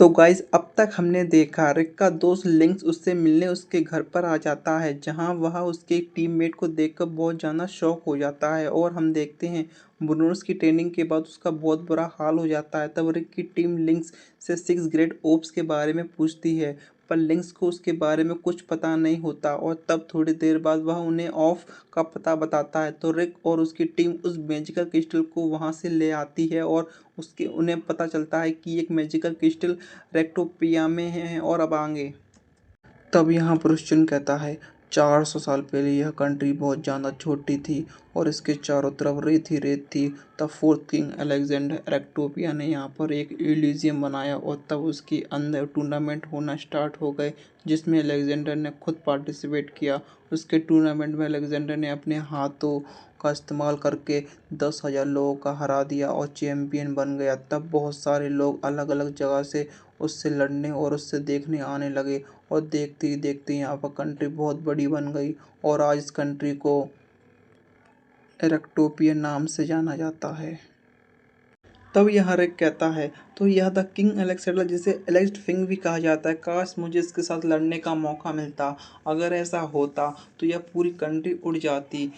तो गाइस अब तक हमने देखा रिक का दोस्त लिंक्स उससे मिलने उसके घर पर आ जाता है, जहां वह उसके एक टीममेट को देखकर बहुत ज़्यादा शॉक हो जाता है। और हम देखते हैं ब्रूनोस की ट्रेनिंग के बाद उसका बहुत बुरा हाल हो जाता है। तब रिक की टीम लिंक्स से 6 ग्रेड ओप्स के बारे में पूछती है, पर लिंक्स को उसके बारे में कुछ पता नहीं होता। और तब थोड़ी देर बाद वह उन्हें ऑफ का पता बताता है, तो रिक और उसकी टीम उस मैजिकल क्रिस्टल को वहां से ले आती है। और उसके उन्हें पता चलता है कि एक मैजिकल क्रिस्टल रेक्टोपिया में है। और अब आगे तब यहाँ क्रिश्चियन कहता है 400 साल पहले यह कंट्री बहुत ज़्यादा छोटी थी और इसके चारों तरफ रेत ही रेत थी। तब फोर्थ किंग अलेक्जेंडर रेक्टोपिया ने यहाँ पर एक एलिजियम बनाया और तब उसके अंदर टूर्नामेंट होना स्टार्ट हो गए, जिसमें अलेक्जेंडर ने खुद पार्टिसिपेट किया। उसके टूर्नामेंट में अलेक्जेंडर ने अपने हाथों का इस्तेमाल करके 10,000 लोगों का हरा दिया और चैंपियन बन गया। तब बहुत सारे लोग अलग अलग जगह से उससे लड़ने और उससे देखने आने लगे और देखते ही देखते यहाँ पर कंट्री बहुत बड़ी बन गई और आज इस कंट्री को एरेक्टोपिया नाम से जाना जाता है। तब यहाँ रिक कहता है, तो यह द किंग अलेक्जेंडर, जिसे एलेक्स्ड फिंग भी कहा जाता है, काश मुझे इसके साथ लड़ने का मौका मिलता। अगर ऐसा होता तो यह पूरी कंट्री उड़ जाती।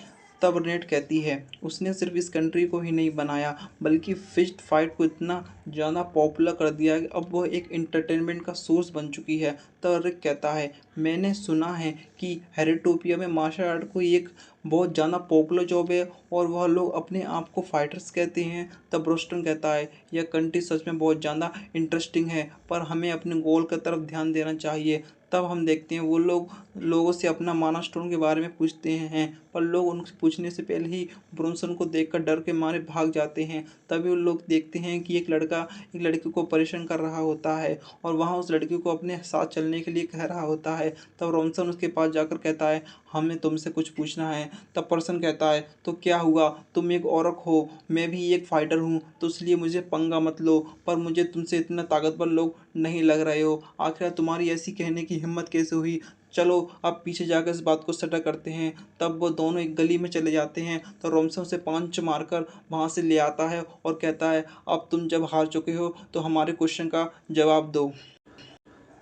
तब नेट कहती है, उसने सिर्फ इस कंट्री को ही नहीं बनाया बल्कि फिस्ट फाइट को इतना ज़्यादा पॉपुलर कर दिया कि अब वह एक इंटरटेनमेंट का सोर्स बन चुकी है। तब रिक कहता है, मैंने सुना है कि हेरेटोपिया में मार्शल आर्ट को एक बहुत ज़्यादा पॉपुलर जॉब है और वह लोग अपने आप को फाइटर्स कहते हैं। तब रोस्टन कहता है, यह कंट्री सच में बहुत ज़्यादा इंटरेस्टिंग है, पर हमें अपने गोल की तरफ ध्यान देना चाहिए। तब हम देखते हैं वो लोग लोगों से अपना माना स्टोन के बारे में पूछते हैं, पर लोग उनसे पूछने से पहले ही ब्रोंसन को देखकर डर के मारे भाग जाते हैं। तभी वो लोग देखते हैं कि एक लड़का एक लड़की को परेशान कर रहा होता है और वहाँ उस लड़की को अपने साथ चलने के लिए कह रहा होता है। तब रॉनसन उसके पास जाकर कहता है, हमें तुमसे कुछ पूछना है। तब पर्सन कहता है, तो क्या हुआ, तुम एक औरत हो, मैं भी एक फाइटर हूँ, तो इसलिए मुझे पंगा मत लो, पर मुझे तुमसे इतना ताकतवर लोग नहीं लग रहे हो। आखिर तुम्हारी ऐसी कहने की हिम्मत कैसे हुई। चलो अब पीछे जाकर इस बात को सटा करते हैं। तब वो दोनों एक गली में चले जाते हैं, तो रॉनसन से पंच मारकर वहाँ से ले आता है और कहता है, अब तुम जब हार चुके हो तो हमारे क्वेश्चन का जवाब दो।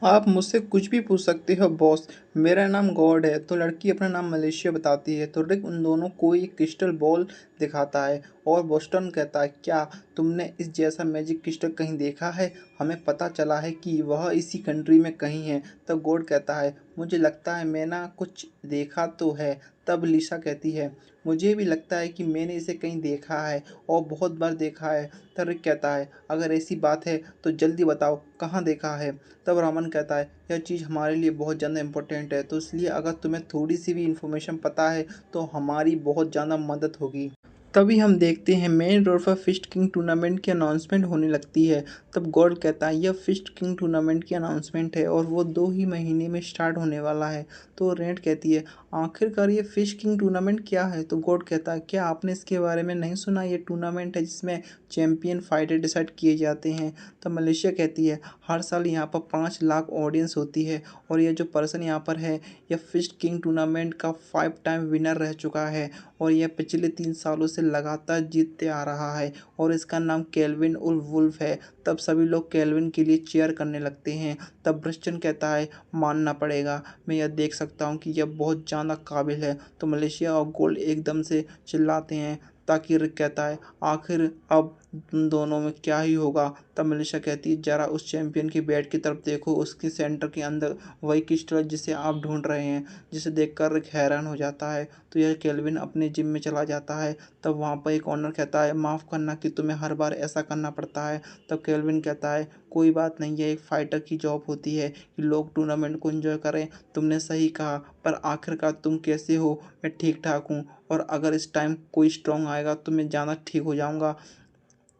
आप मुझसे कुछ भी पूछ सकते हो बॉस, मेरा नाम गॉड है। तो लड़की अपना नाम मलेशिया बताती है। तो रिक उन दोनों को एक क्रिस्टल बॉल दिखाता है और बोस्टन कहता है, क्या तुमने इस जैसा मैजिक क्रिस्टल कहीं देखा है। हमें पता चला है कि वह इसी कंट्री में कहीं है। तब गॉड कहता है, मुझे लगता है मैंने कुछ देखा तो है। तब लिसा कहती है, मुझे भी लगता है कि मैंने इसे कहीं देखा है और बहुत बार देखा है। तब रिक कहता है, अगर ऐसी बात है तो जल्दी बताओ कहाँ देखा है। तब रामन कहता है, यह चीज़ हमारे लिए बहुत ज़्यादा इम्पोर्टेंट है, तो इसलिए अगर तुम्हें थोड़ी सी भी इन्फॉर्मेशन पता है तो हमारी बहुत ज़्यादा मदद होगी। तभी हम देखते हैं मेन रोड पर फिस्ट किंग टूर्नामेंट की अनाउंसमेंट होने लगती है। तब गॉड कहता है, यह फिस्ट किंग टूर्नामेंट की अनाउंसमेंट है और वो 2 ही महीने में स्टार्ट होने वाला है। तो रेड कहती है, आखिरकार ये फिस्ट किंग टूर्नामेंट क्या है। तो गॉड कहता है, क्या आपने इसके बारे में नहीं सुना, ये टूर्नामेंट है जिसमें चैंपियन फाइटर डिसाइड किए जाते हैं। तब मलेशिया कहती है, हर साल यहाँ पर 5 लाख ऑडियंस होती है और यह जो पर्सन यहाँ पर है यह फिस्ट किंग टूर्नामेंट का 5 टाइम विनर रह चुका है और यह पिछले 3 सालों से लगातार जीतते आ रहा है और इसका नाम केल्विन उल वुल्फ है। तब सभी लोग केल्विन के लिए चीयर करने लगते हैं। तब ब्रिस्टन कहता है, मानना पड़ेगा, मैं यह देख सकता हूँ कि यह बहुत ज़्यादा काबिल है। तो मलेशिया और गोल्ड एकदम से चिल्लाते हैं। ताकि रिक कहता है, आखिर अब तुम दोनों में क्या ही होगा। तब मलेशिया कहती है, जरा उस चैंपियन की बैट की तरफ देखो, उसके सेंटर के अंदर वही क्रिस्टल जिसे आप ढूंढ रहे हैं। जिसे देखकर रिक हैरान हो जाता है। तो यह केल्विन अपने जिम में चला जाता है। तब वहाँ पर एक ऑनर कहता है, माफ़ करना कि तुम्हें हर बार ऐसा करना पड़ता है। तब केल्विन कहता है, कोई बात नहीं, ये एक फाइटर की जॉब होती है कि लोग टूर्नामेंट को एंजॉय करें। तुमने सही कहा, पर आखिरकार तुम कैसे हो। मैं ठीक ठाक हूँ और अगर इस टाइम कोई स्ट्रॉन्ग आएगा तो मैं ज़्यादा ठीक हो जाऊँगा।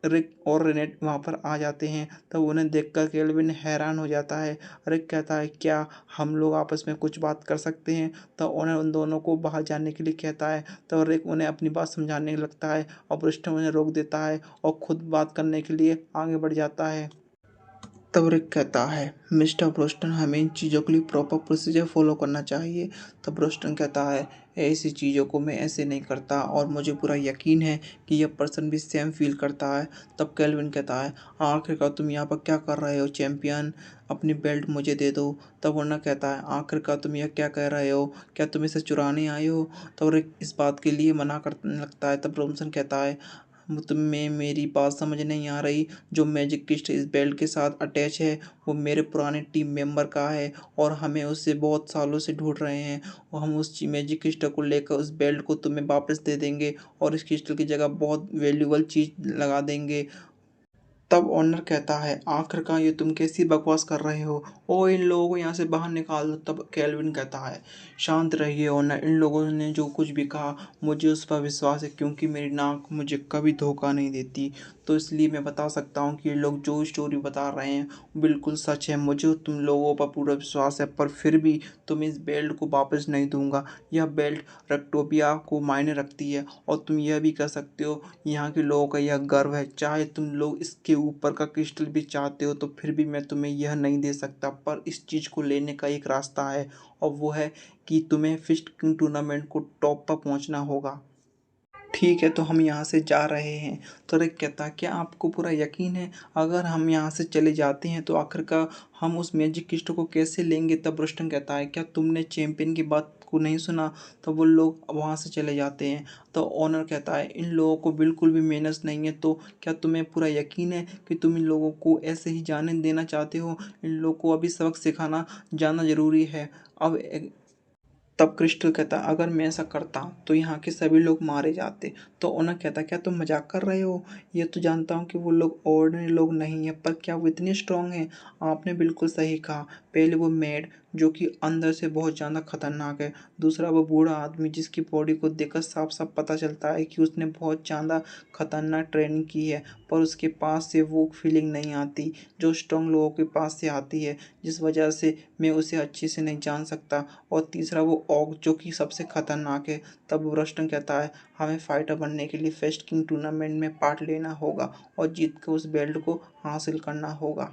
रिक और रेनेट वहाँ पर आ जाते हैं। तब उन्हें देखकर केल्विन हैरान हो जाता है। रिक कहता है, क्या हम लोग आपस में कुछ बात कर सकते हैं। तब उन्हें उन दोनों को बाहर जाने के लिए कहता है। तब रिक उन्हें अपनी बात समझाने लगता है और ब्रिस्टन उन्हें रोक देता है और खुद बात करने के लिए आगे बढ़ जाता है। तब रिक कहता है, मिस्टर ब्रोस्टन हमें इन चीज़ों के लिए प्रॉपर प्रोसीजर फॉलो करना चाहिए। तब ब्रोस्टन कहता है, ऐसी चीज़ों को मैं ऐसे नहीं करता और मुझे पूरा यकीन है कि यह पर्सन भी सेम फील करता है। तब केल्विन कहता है, आखिरकार तुम यहाँ पर क्या कर रहे हो चैंपियन, अपनी बेल्ट मुझे दे दो। तब वरना कहता है, आखिरकार तुम यह क्या कह रहे हो, क्या तुम इसे चुराने आए हो। तब रिक इस बात के लिए मना करने लगता है। तब ब्रोम्सन कहता है, तुम्हें मेरी बात समझ नहीं आ रही, जो मैजिक किस्ट इस बेल्ट के साथ अटैच है वो मेरे पुराने टीम मेंबर का है और हमें उससे बहुत सालों से ढूंढ रहे हैं और हम उस मैजिक क्रिस्टल को लेकर उस बेल्ट को तुम्हें वापस दे देंगे और इस क्रिस्टल की जगह बहुत वैल्यूबल चीज़ लगा देंगे। तब ओनर कहता है, आखिरकार ये तुम कैसी बकवास कर रहे हो, ओ इन लोगों को यहाँ से बाहर निकाल दो। तब केल्विन कहता है, शांत रहिए ओनर, इन लोगों ने जो कुछ भी कहा मुझे उस पर विश्वास है क्योंकि मेरी नाक मुझे कभी धोखा नहीं देती। तो इसलिए मैं बता सकता हूँ कि ये लोग जो स्टोरी बता रहे हैं बिल्कुल सच है। मुझे तुम लोगों पर पूरा विश्वास है, पर फिर भी तुम इस बेल्ट को वापस नहीं दूंगा। यह बेल्ट रेक्टोपिया को मायने रखती है और तुम यह भी कह सकते हो यहाँ के लोगों का यह गर्व है। चाहे तुम लोग इसके ऊपर का क्रिस्टल भी चाहते हो तो फिर भी मैं तुम्हें यह नहीं दे सकता, पर इस चीज़ को लेने का एक रास्ता है और वो है कि तुम्हें फिस्ट किंग टूर्नामेंट को टॉप पर पहुंचना होगा। ठीक है, तो हम यहाँ से जा रहे हैं। तो रिक कहता है, क्या आपको पूरा यकीन है अगर हम यहाँ से चले जाते हैं तो आखिरकार हम उस मैजिक किस्ट को कैसे लेंगे। तब रुस्तम कहता है, क्या तुमने चैंपियन की बात को नहीं सुना। तो वो लोग वहाँ से चले जाते हैं। तो ऑनर कहता है, इन लोगों को बिल्कुल भी मेहनत नहीं है, तो क्या तुम्हें पूरा यकीन है कि तुम इन लोगों को ऐसे ही जाने देना चाहते हो। इन लोगों को अभी सबक सिखाना जाना ज़रूरी है। अब तब क्रिस्टल कहता, अगर मैं ऐसा करता तो यहाँ के सभी लोग मारे जाते। तो ओनर कहता, क्या तुम मजाक कर रहे हो, ये तो जानता हूँ कि वो लोग ऑर्डिनरी लोग नहीं है, पर क्या वो इतने स्ट्रांग हैं। आपने बिल्कुल सही कहा, पहले वो मेड जो कि अंदर से बहुत ज़्यादा खतरनाक है, दूसरा वो बूढ़ा आदमी जिसकी बॉडी को देखकर साफ साफ पता चलता है कि उसने बहुत ज़्यादा खतरनाक ट्रेनिंग की है, पर उसके पास से वो फीलिंग नहीं आती जो स्ट्रांग लोगों के पास से आती है, जिस वजह से मैं उसे अच्छे से नहीं जान सकता। और तीसरा वो ऑग जो कि सबसे खतरनाक है। तब रस्टन कहता है, हमें फाइटर बनने के लिए फेस्ट किंग टूर्नामेंट में पार्ट लेना होगा और जीत कर उस बेल्ट को हासिल करना होगा।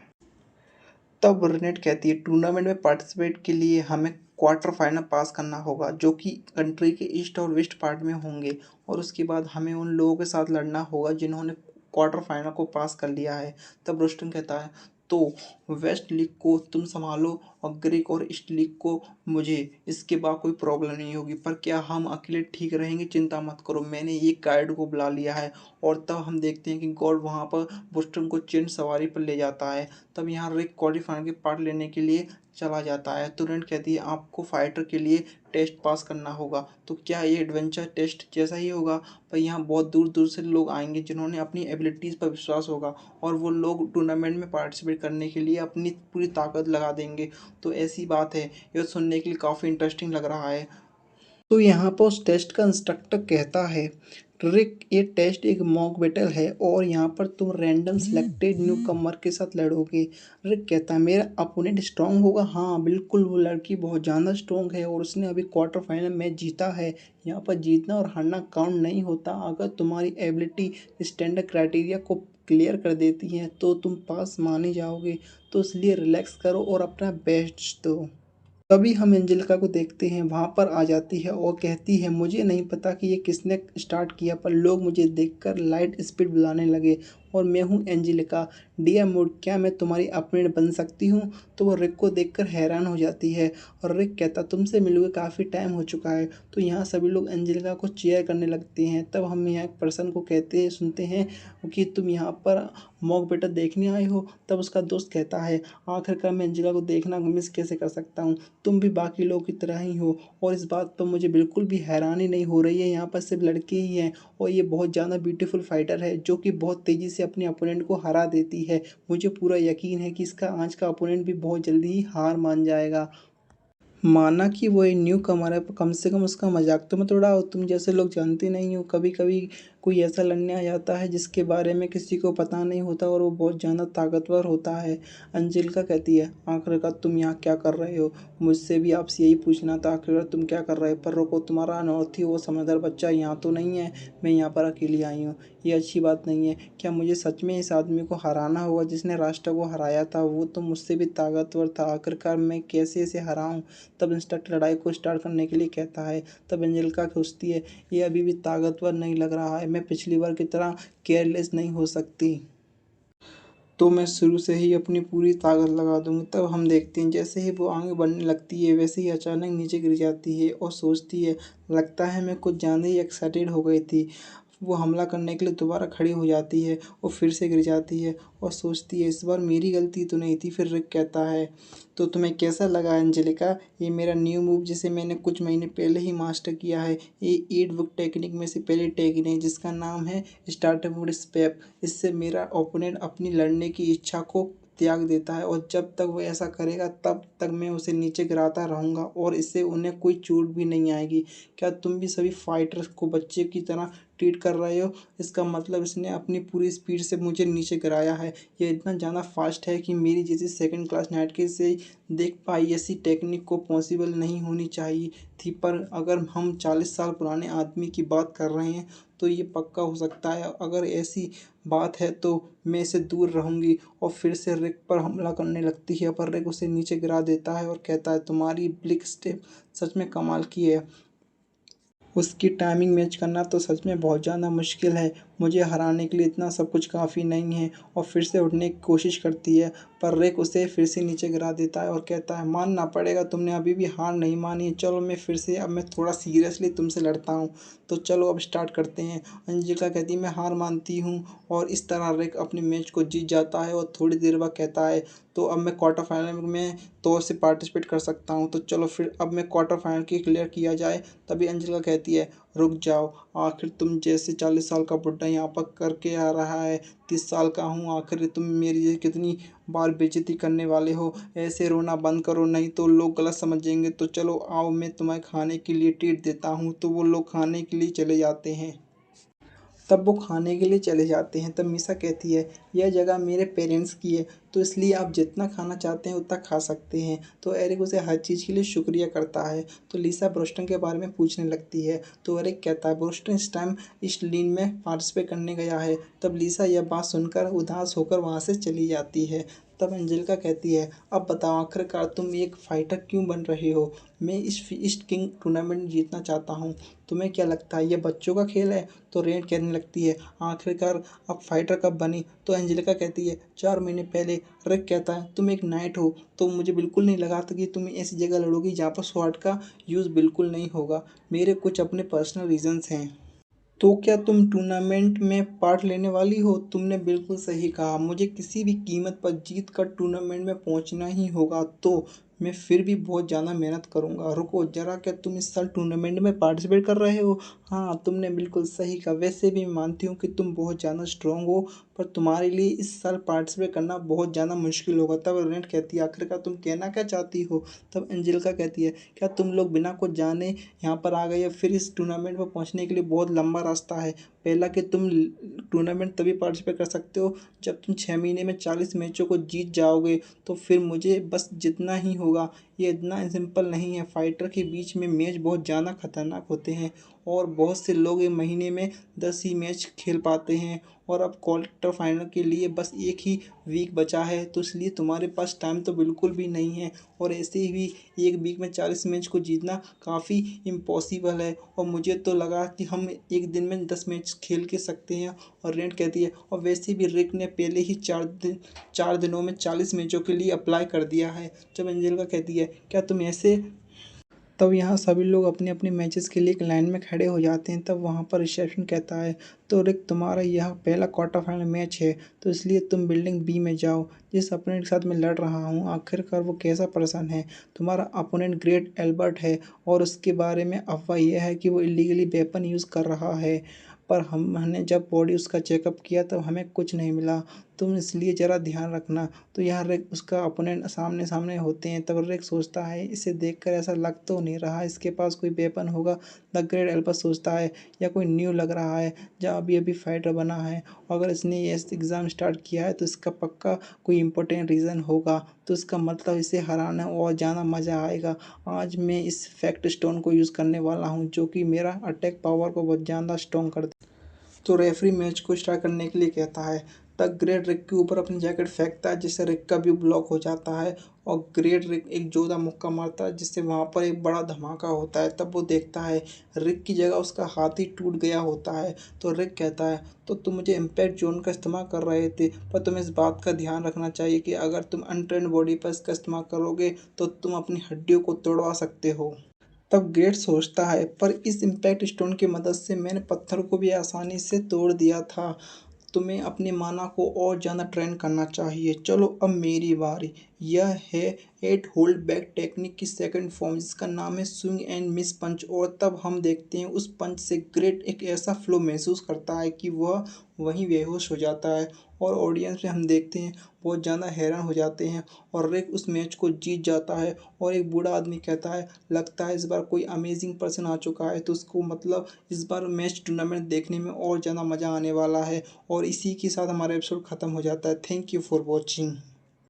तब रेनेट कहती है, टूर्नामेंट में पार्टिसिपेट के लिए हमें क्वार्टर फाइनल पास करना होगा जो कि कंट्री के ईस्ट और वेस्ट पार्ट में होंगे और उसके बाद हमें उन लोगों के साथ लड़ना होगा जिन्होंने क्वार्टर फाइनल को पास कर लिया है। तब रोस्टन कहता है, तो वेस्ट लीग को तुम संभालो और ग्रीक और ईस्ट लीग को मुझे, इसके बाद कोई प्रॉब्लम नहीं होगी। पर क्या हम अकेले ठीक रहेंगे, चिंता मत करो, मैंने एक गाइड को बुला लिया है। और तब हम देखते हैं कि गॉड वहाँ पर बोस्टन को चिन सवारी पर ले जाता है। तब यहाँ रिक क्वालीफायर के पार्ट लेने के लिए चला जाता है। तुरंत कहती है, आपको फाइटर के लिए टेस्ट पास करना होगा। तो क्या ये एडवेंचर टेस्ट जैसा ही होगा, पर यहाँ बहुत दूर दूर से लोग आएंगे जिन्होंने अपनी एबिलिटीज़ पर विश्वास होगा और वो लोग टूर्नामेंट में पार्टिसिपेट करने के लिए अपनी पूरी ताकत लगा देंगे। तो ऐसी बात है, यह सुनने के लिए काफ़ी इंटरेस्टिंग लग रहा है। तो यहाँ पर उस टेस्ट का इंस्ट्रक्टर कहता है, रिक ये टेस्ट एक मॉक बैटल है और यहाँ पर तुम रैंडम सिलेक्टेड न्यू कमर के साथ लड़ोगे। रिक कहता है, मेरा अपोनेंट स्ट्रांग होगा। हाँ बिल्कुल, वो लड़की बहुत ज़्यादा स्ट्रांग है और उसने अभी क्वार्टर फाइनल मैच जीता है। यहाँ पर जीतना और हारना काउंट नहीं होता। अगर तुम्हारी एबिलिटी स्टैंडर्ड क्राइटेरिया को क्लियर कर देती है तो तुम पास माने जाओगे। तो इसलिए रिलैक्स करो और अपना बेस्ट दो। तभी हम एंजेलिका को देखते हैं, वहाँ पर आ जाती है और कहती है, मुझे नहीं पता कि ये किसने स्टार्ट किया, पर लोग मुझे देखकर लाइट स्पीड बुलाने लगे और मैं हूँ एंजेलिका। डियर मूड, क्या मैं तुम्हारी अपोनेंट बन सकती हूँ। तो वो रिक को देखकर हैरान हो जाती है और रिक कहता, तुमसे मिले हुए काफ़ी टाइम हो चुका है। तो यहाँ सभी लोग एंजेलिका को चेयर करने लगते हैं। तब हम यहाँ एक पर्सन को कहते हैं, सुनते हैं कि तुम यहाँ पर मॉक बेटर देखने आए हो। तब उसका दोस्त कहता है, आखिरकार मैं एंजेलिका को देखना मिस कैसे कर सकता हूँ, तुम भी बाकी लोगों की तरह ही हो और इस बात पर मुझे बिल्कुल भी हैरानी नहीं हो रही है। यहाँ पर सिर्फ लड़के ही हैं और ये बहुत ज़्यादा ब्यूटीफुल फाइटर है जो कि बहुत तेज़ी से अपने अपोनेंट को हरा देती है। मुझे पूरा यकीन है कि इसका आज का अपोनेंट भी बहुत जल्दी ही हार मान जाएगा। माना कि वो एक न्यू कमर है, पर कम से कम उसका मजाक तो मत उड़ाओ, तुम जैसे लोग जानते नहीं हो, कभी कभी कोई ऐसा लड़ने आ जाता है जिसके बारे में किसी को पता नहीं होता और वो बहुत ज़्यादा ताकतवर होता है। अंजिलिका कहती है, आखिरकार तुम यहाँ क्या कर रहे हो? मुझसे भी आपसे यही पूछना था, आखिरकार तुम क्या कर रहे हो? पर रुको, तुम्हारा अनोर्थी वो समझदार बच्चा यहाँ तो नहीं है? मैं यहाँ पर अकेली आई हूँ, ये अच्छी बात नहीं है। क्या मुझे सच में इस आदमी को हराना होगा जिसने राष्ट्र को हराया था? वो तो मुझसे भी ताकतवर था, आखिरकार मैं कैसे इसे हराऊं? तब इंस्ट्रक्टर लड़ाई को स्टार्ट करने के लिए कहता है। तब एंजेलिका सोचती है, ये अभी भी ताकतवर नहीं लग रहा है, मैं पिछली बार की तरह केयरलेस नहीं हो सकती, तो मैं शुरू से ही अपनी पूरी ताकत लगा दूंगी। तब हम देखते हैं जैसे ही वो आगे बढ़ने लगती है वैसे ही अचानक नीचे गिर जाती है और सोचती है, लगता है मैं कुछ ज़्यादा ही एक्साइटेड हो गई थी। वो हमला करने के लिए दोबारा खड़ी हो जाती है और फिर से गिर जाती है और सोचती है, इस बार मेरी गलती तो नहीं थी। फिर रिक कहता है, तो तुम्हें कैसा लगा एंजेलिका, ये मेरा न्यू मूव जिसे मैंने कुछ महीने पहले ही मास्टर किया है। ये 8 बुक टेक्निक में से पहली टेक्निक है जिसका नाम है स्टार्टिंग विद स्पेप। इससे मेरा ओपोनेंट अपनी लड़ने की इच्छा को त्याग देता है और जब तक वो ऐसा करेगा तब तक मैं उसे नीचे गिराता रहूँगा और इससे उन्हें कोई चोट भी नहीं आएगी। क्या तुम भी सभी फाइटर्स को बच्चे की तरह ट्रीट कर रहे हो? इसका मतलब इसने अपनी पूरी स्पीड से मुझे नीचे गिराया है। ये इतना ज़्यादा फास्ट है कि मेरी जैसी सेकंड क्लास नाइट के से देख पाई ऐसी टेक्निक को पॉसिबल नहीं होनी चाहिए थी। पर अगर हम 40 साल पुराने आदमी की बात कर रहे हैं तो ये पक्का हो सकता है। अगर ऐसी बात है तो मैं इससे दूर रहूंगी। और फिर से रिक पर हमला करने लगती है पर रिक उसे नीचे गिरा देता है और कहता है, तुम्हारी ब्लिक स्टेप सच में कमाल की है। उसकी टाइमिंग मैच करना तो सच में बहुत ज़्यादा मुश्किल है। मुझे हराने के लिए इतना सब कुछ काफ़ी नहीं है। और फिर से उठने की कोशिश करती है पर रिक उसे फिर से नीचे गिरा देता है और कहता है, मानना पड़ेगा तुमने अभी भी हार नहीं मानी। चलो मैं फिर से अब मैं थोड़ा सीरियसली तुमसे लड़ता हूँ, तो चलो अब स्टार्ट करते हैं। अंजिका कहती है, मैं हार मानती हूँ। और इस तरह रिक अपने मैच को जीत जाता है और थोड़ी देर बाद कहता है, तो अब मैं क्वार्टर फाइनल में तो से पार्टिसिपेट कर सकता हूँ। तो चलो फिर अब मैं क्वार्टर फाइनल की क्लियर किया जाए। तभी अंजिका कहती है, रुक जाओ, आखिर तुम जैसे 40 साल का बुड्ढा यहाँ पर करके आ रहा है, 30 साल का हूँ, आखिर तुम मेरी ये कितनी बार बेइज्जती करने वाले हो? ऐसे रोना बंद करो नहीं तो लोग गलत समझेंगे। तो चलो आओ, मैं तुम्हें खाने के लिए ट्रीट देता हूँ। तो वो लोग खाने के लिए चले जाते हैं। तब वो खाने के लिए चले जाते हैं। तब मीसा कहती है, यह जगह मेरे पेरेंट्स की है तो इसलिए आप जितना खाना चाहते हैं उतना खा सकते हैं। तो एरिक उसे हर चीज़ के लिए शुक्रिया करता है। तो लिसा ब्रोस्टन के बारे में पूछने लगती है तो एरिक कहता है, ब्रोस्टन इस टाइम इस लीन में पार्टिसिपेट करने गया है। तब लिसा यह बात सुनकर उदास होकर वहाँ से चली जाती है। तब एंजेलिका कहती है, अब बताओ आखिरकार तुम एक फाइटर क्यों बन रहे हो? मैं इस ईस्ट किंग टूर्नामेंट जीतना चाहता हूँ, तुम्हें क्या लगता है ये बच्चों का खेल है? तो रेड कहने लगती है, आखिरकार अब फाइटर कब बनी? तो एंजेलिका कहती है, 4 महीने पहले। रिक कहता है, तुम एक नाइट हो तो मुझे बिल्कुल नहीं लगा था कि तुम ऐसी जगह लड़ोगी जहाँ पर स्वॉर्ड का यूज़ बिल्कुल नहीं होगा। मेरे कुछ अपने पर्सनल रीजंस हैं। तो क्या तुम टूर्नामेंट में पार्ट लेने वाली हो? तुमने बिल्कुल सही कहा, मुझे किसी भी कीमत पर जीत कर टूर्नामेंट में पहुंचना ही होगा। तो मैं फिर भी बहुत ज़्यादा मेहनत करूंगा। रुको जरा, क्या तुम इस साल टूर्नामेंट में पार्टिसिपेट कर रहे हो? हाँ, तुमने बिल्कुल सही कहा। वैसे भी मानती हूँ कि तुम बहुत ज़्यादा स्ट्रांग हो, पर तुम्हारे लिए इस साल पार्टिसिपेट करना बहुत ज़्यादा मुश्किल होगा। तब रेनेट कहती है, आखिरकार तुम कहना क्या चाहती हो? तब एंजेलिका कहती है, क्या तुम लोग बिना कुछ जाने यहाँ पर आ गए? फिर इस टूर्नामेंट में पहुँचने के लिए बहुत लंबा रास्ता है। पहला कि तुम टूर्नामेंट तभी पार्टिसिपेट कर सकते हो जब तुम 6 महीने में 40 मैचों को जीत जाओगे। तो फिर मुझे बस जितना ही होगा। ये इतना सिंपल नहीं है। फाइटर के बीच में मैच बहुत ज़्यादा खतरनाक होते हैं और बहुत से लोग एक महीने में 10 ही मैच खेल पाते हैं। और अब क्वार्टर फाइनल के लिए बस एक ही वीक बचा है, तो इसलिए तुम्हारे पास टाइम तो बिल्कुल भी नहीं है। और ऐसे ही एक वीक में 40 मैच को जीतना काफ़ी इम्पॉसिबल है। और मुझे तो लगा कि हम एक दिन में 10 मैच खेल के सकते हैं। और रेंट कहती है, और वैसे भी रिक ने पहले ही 4 दिनों में 40 मैचों के लिए अप्लाई कर दिया है। जब एंजेलिका कहती है, क्या तुम ऐसे? तब यहाँ सभी लोग अपने अपने मैचेस के लिए एक लाइन में खड़े हो जाते हैं। तब वहाँ पर रिसेप्शन कहता है, तो रिक तुम्हारा यह पहला क्वार्टर फाइनल मैच है तो इसलिए तुम बिल्डिंग बी में जाओ। जिस अपोनेंट के साथ मैं लड़ रहा हूँ आखिरकार वो कैसा पर्सन है? तुम्हारा अपोनेंट ग्रेट एल्बर्ट है और उसके बारे में अफवाह यह है कि वो इलीगली वेपन यूज़ कर रहा है। पर हमने जब बॉडी उसका चेकअप किया तब हमें कुछ नहीं मिला। तुम इसलिए ज़रा ध्यान रखना। तो यहाँ रिक उसका अपोनेंट सामने-सामने होते हैं, तब रिक सोचता है इसे देखकर ऐसा लग तो नहीं रहा इसके पास कोई वेपन होगा। द ग्रेट एल्बस सोचता है या कोई न्यू लग रहा है जहाँ अभी-अभी फाइटर बना है। अगर इसने ये एग्ज़ाम स्टार्ट किया है तो इसका पक्का कोई इम्पोर्टेंट रीज़न होगा, तो इसका मतलब इसे हराना और ज़्यादा मज़ा आएगा। आज मैं इस फैक्ट स्टोन को यूज़ करने वाला हूँ जो कि मेरा अटैक पावर को बहुत ज़्यादा स्ट्रॉन्ग कर तो रेफरी मैच को स्टार्ट करने के लिए कहता है। द ग्रेट रिक के ऊपर अपनी जैकेट फेंकता है जिससे रिक का व्यू ब्लॉक हो जाता है और ग्रेट रिक एक जोरदार मुक्का मारता है जिससे वहाँ पर एक बड़ा धमाका होता है। तब वो देखता है रिक की जगह उसका हाथ ही टूट गया होता है। तो रिक कहता है तो तुम मुझे इम्पैक्ट जोन का इस्तेमाल कर रहे थे, पर तुम्हें इस बात का ध्यान रखना चाहिए कि अगर तुम अनट्रेन्ड बॉडी पर इसका इस्तेमाल करोगे तो तुम अपनी हड्डियों को तोड़वा सकते हो। तब ग्रेट सोचता है पर इस इम्पैक्ट स्टोन की मदद से मैंने पत्थर को भी आसानी से तोड़ दिया था। तुम्हें अपनी माना को और ज़्यादा ट्रेन करना चाहिए। चलो अब मेरी बारी। यह है 8 होल्ड बैक टेक्निक की सेकंड फॉर्म जिसका नाम है स्विंग एंड मिस पंच। और तब हम देखते हैं उस पंच से ग्रेट एक ऐसा फ्लो महसूस करता है कि वह वहीं बेहोश हो जाता है और ऑडियंस में हम देखते हैं बहुत ज़्यादा हैरान हो जाते हैं और रिक उस मैच को जीत जाता है। और एक बूढ़ा आदमी कहता है लगता है इस बार कोई अमेजिंग पर्सन आ चुका है, तो उसको मतलब इस बार मैच टूर्नामेंट देखने में और ज़्यादा मज़ा आने वाला है। और इसी के साथ हमारा एपिसोड ख़त्म हो जाता है। Thank you for watching.